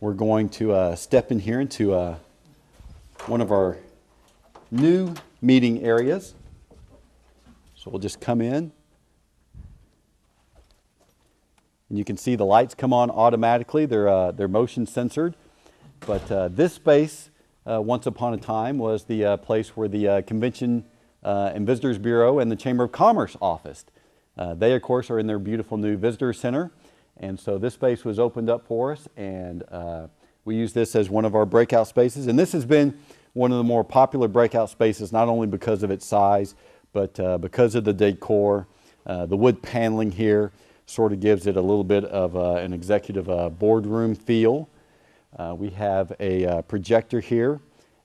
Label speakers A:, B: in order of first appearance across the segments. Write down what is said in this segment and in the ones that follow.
A: We're going to step in here into one of our new meeting areas. So we'll just come in. And you can see the lights come on automatically. They're motion censored. But this space, once upon a time, was the place where the Convention and Visitors Bureau and the Chamber of Commerce officed. They, of course, are in their beautiful new visitor center. And so this space was opened up for us, and we use this as one of our breakout spaces. And this has been one of the more popular breakout spaces, not only because of its size, but because of the decor. The wood paneling here sort of gives it a little bit of an executive boardroom feel. We have a projector here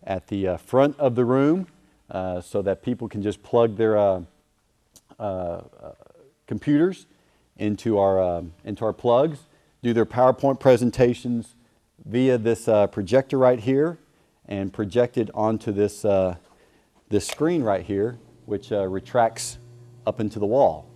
A: at the front of the room so that people can just plug their computers into our plugs, do their PowerPoint presentations via this projector right here, and project it onto this screen right here, which retracts up into the wall.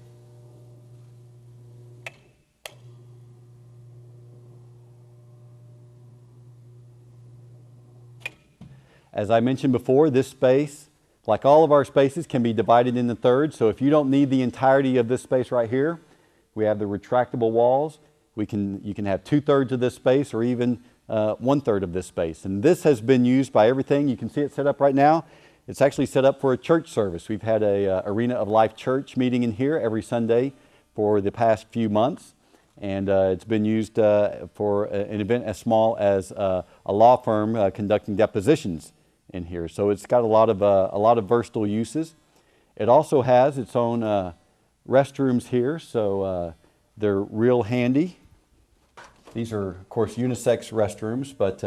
A: As I mentioned before, this space, like all of our spaces, can be divided into thirds. So if you don't need the entirety of this space right here, we have the retractable walls. You can have 2/3 of this space, or even 1/3 of this space. And this has been used by everything. You can see it set up right now. It's actually set up for a church service. We've had a Arena of Life church meeting in here every Sunday for the past few months. And it's been used for an event as small as a law firm conducting depositions in here. So it's got a lot of versatile uses. It also has its own restrooms here, so they're real handy. These are, of course, unisex restrooms, but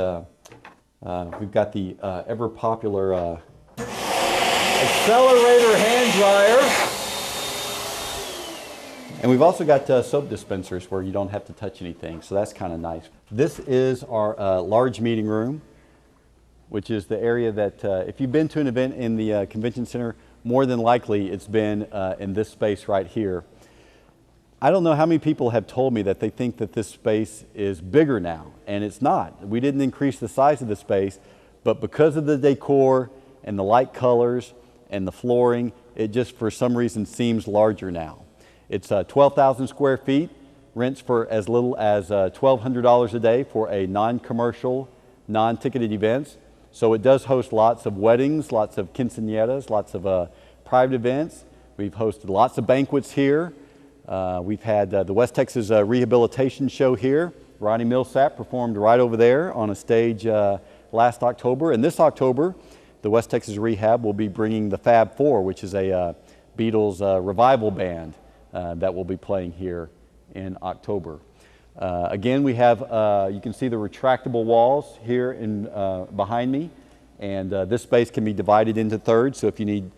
A: we've got the ever popular accelerator hand dryer. And we've also got soap dispensers where you don't have to touch anything, so that's kind of nice. This is our large meeting room, which is the area that if you've been to an event in the Convention Center, more than likely it's been in this space right here. I don't know how many people have told me that they think that this space is bigger now, and it's not. We didn't increase the size of the space, but because of the decor and the light colors and the flooring, it just for some reason seems larger now. It's 12,000 square feet, rents for as little as $1,200 a day for a non-commercial, non-ticketed events. So it does host lots of weddings, lots of quinceañeras, lots of private events. We've hosted lots of banquets here. We've had the West Texas Rehabilitation Show here. Ronnie Millsap performed right over there on a stage last October. And this October, the West Texas Rehab will be bringing the Fab Four, which is a Beatles revival band that will be playing here in October. Again, we have, you can see the retractable walls here behind me, and this space can be divided into thirds. So if you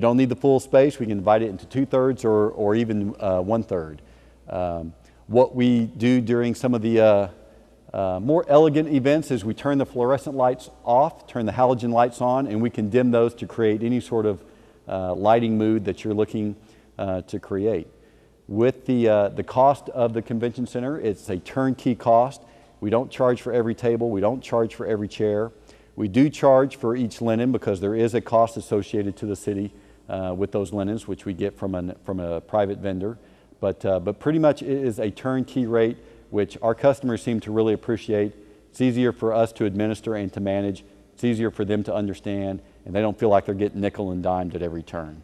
A: don't need the full space, we can divide it into 2/3 or even 1/3. What we do during some of the more elegant events is we turn the fluorescent lights off, turn the halogen lights on, and we can dim those to create any sort of lighting mood that you're looking to create. With the cost of the Convention Center, it's a turnkey cost. We don't charge for every table. We don't charge for every chair. We do charge for each linen because there is a cost associated to the city with those linens, which we get from a private vendor. But pretty much it is a turnkey rate, which our customers seem to really appreciate. It's easier for us to administer and to manage. It's easier for them to understand, and they don't feel like they're getting nickel and dimed at every turn.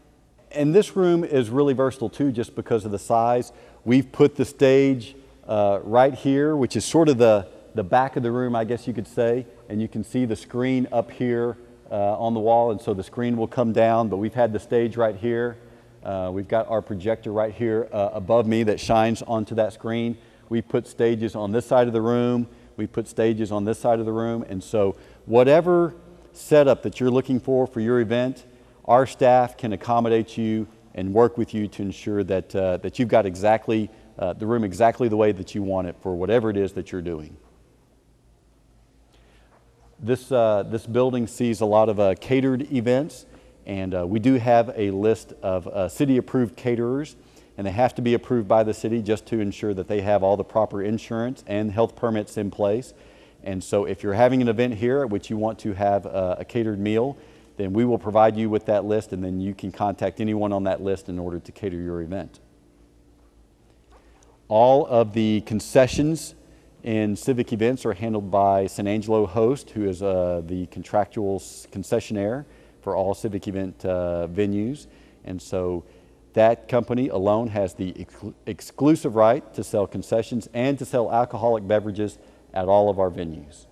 A: And this room is really versatile too, just because of the size. We've put the stage right here, which is sort of the back of the room, I guess you could say. And you can see the screen up here on the wall, and so the screen will come down, but we've had the stage right here. We've got our projector right here above me that shines onto that screen. We put stages on this side of the room. We put stages on this side of the room. And so whatever setup that you're looking for your event, our staff can accommodate you and work with you to ensure that you've got the room exactly the way that you want it for whatever it is that you're doing. This building sees a lot of catered events, and we do have a list of city-approved caterers, and they have to be approved by the city just to ensure that they have all the proper insurance and health permits in place. And so if you're having an event here at which you want to have a catered meal, then we will provide you with that list, and then you can contact anyone on that list in order to cater your event. All of the concessions in Civic Events are handled by San Angelo Host, who is the contractual concessionaire for all Civic Event venues. And so that company alone has the exclusive right to sell concessions and to sell alcoholic beverages at all of our venues.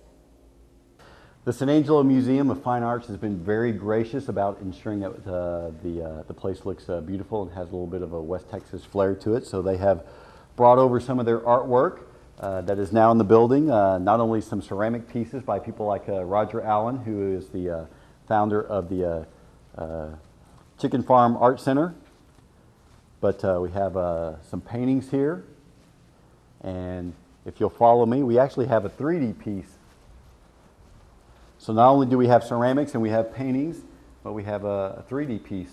A: The San Angelo Museum of Fine Arts has been very gracious about ensuring that the place looks beautiful and has a little bit of a West Texas flair to it. So they have brought over some of their artwork that is now in the building. Not only some ceramic pieces by people like Roger Allen, who is the founder of the Chicken Farm Art Center, but we have some paintings here. And if you'll follow me, we actually have a 3D piece. So not only do we have ceramics and we have paintings, but we have a 3D piece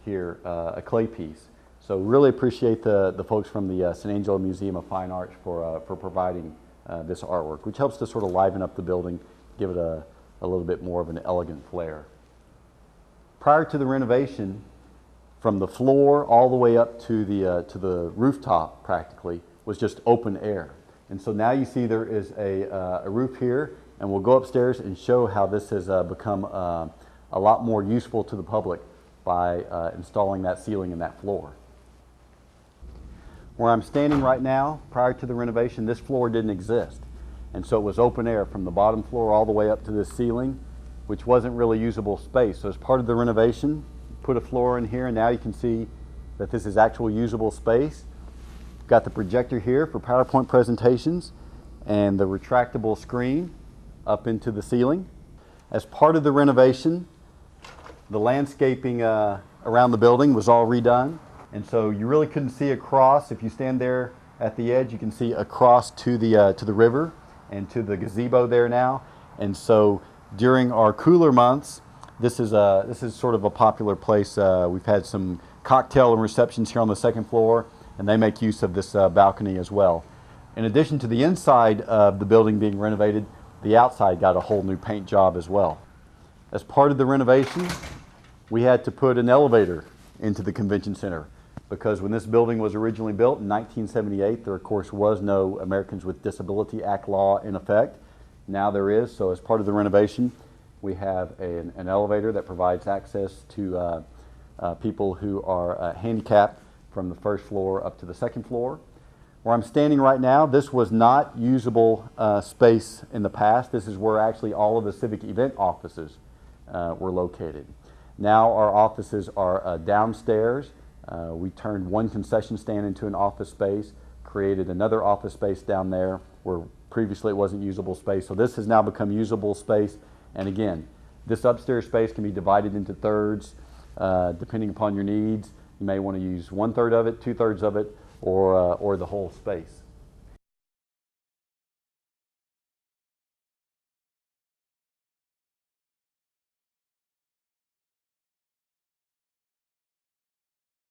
A: here, a clay piece. So really appreciate the folks from the San Angelo Museum of Fine Arts for providing this artwork, which helps to sort of liven up the building, give it a little bit more of an elegant flair. Prior to the renovation, from the floor all the way up to the rooftop practically was just open air. And so now you see there is a roof here, and we'll go upstairs and show how this has become a lot more useful to the public by installing that ceiling and that floor. Where I'm standing right now, prior to the renovation, this floor didn't exist. And so it was open air from the bottom floor all the way up to this ceiling, which wasn't really usable space. So as part of the renovation, put a floor in here, and now you can see that this is actual usable space. We've got the projector here for PowerPoint presentations and the retractable screen up into the ceiling. As part of the renovation, the landscaping around the building was all redone. And so you really couldn't see across. If you stand there at the edge, you can see across to the river and to the gazebo there now. And so during our cooler months, this is sort of a popular place. We've had some cocktail and receptions here on the second floor, and they make use of this balcony as well. In addition to the inside of the building being renovated, the outside got a whole new paint job as well. As part of the renovation, we had to put an elevator into the convention center, because when this building was originally built in 1978, there of course was no Americans with Disability Act law in effect. Now there is. So as part of the renovation, we have an elevator that provides access to people who are handicapped from the first floor up to the second floor. Where I'm standing right now, this was not usable space in the past. This is where actually all of the Civic Event offices were located. Now our offices are downstairs. We turned one concession stand into an office space, created another office space down there where previously it wasn't usable space. So this has now become usable space. And again, this upstairs space can be divided into thirds depending upon your needs. You may want to use 1/3 of it, 2/3 of it, or the whole space.